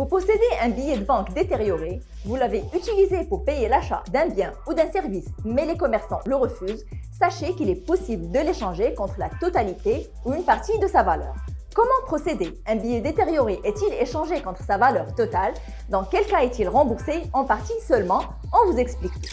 Vous possédez un billet de banque détérioré, vous l'avez utilisé pour payer l'achat d'un bien ou d'un service, mais les commerçants le refusent, sachez qu'il est possible de l'échanger contre la totalité ou une partie de sa valeur. Comment procéder? Un billet détérioré est-il échangé contre sa valeur totale? Dans quel cas est-il remboursé en partie seulement? On vous explique tout.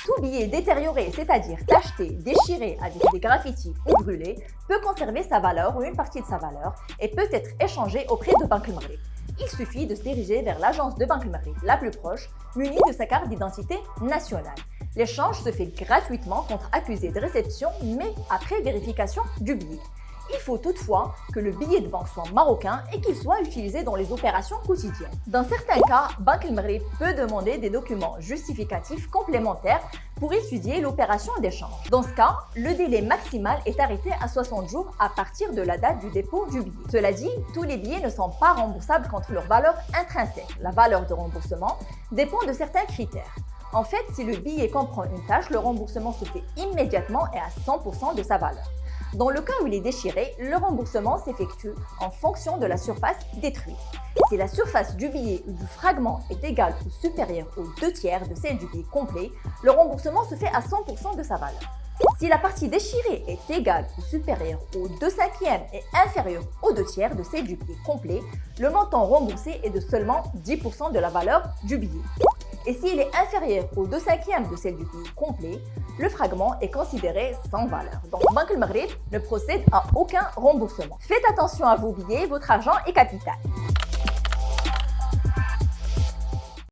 Tout billet détérioré, c'est-à-dire tacheté, déchiré avec des graffitis ou brûlé, peut conserver sa valeur ou une partie de sa valeur et peut être échangé auprès de Banque El Maghreb. Il suffit de se diriger vers l'agence de Banque El Maghreb la plus proche, munie de sa carte d'identité nationale. L'échange se fait gratuitement contre accusé de réception, mais après vérification du billet. Il faut toutefois que le billet de banque soit marocain et qu'il soit utilisé dans les opérations quotidiennes. Dans certains cas, Banque El Maghreb peut demander des documents justificatifs complémentaires pour étudier l'opération d'échange. Dans ce cas, le délai maximal est arrêté à 60 jours à partir de la date du dépôt du billet. Cela dit, tous les billets ne sont pas remboursables contre leur valeur intrinsèque. La valeur de remboursement dépend de certains critères. En fait, si le billet comprend une tâche, le remboursement se fait immédiatement et à 100% de sa valeur. Dans le cas où il est déchiré, le remboursement s'effectue en fonction de la surface détruite. Si la surface du billet ou du fragment est égale ou supérieure aux 2/3 de celle du billet complet, le remboursement se fait à 100% de sa valeur. Si la partie déchirée est égale ou supérieure aux 2/5 et inférieure aux 2/3 de celle du billet complet, le montant remboursé est de seulement 10% de la valeur du billet. Et s'il est inférieur aux 2/5 de celle du billet complet, le fragment est considéré sans valeur. Donc, Banque El Maghreb ne procède à aucun remboursement. Faites attention à vos billets, votre argent est capital.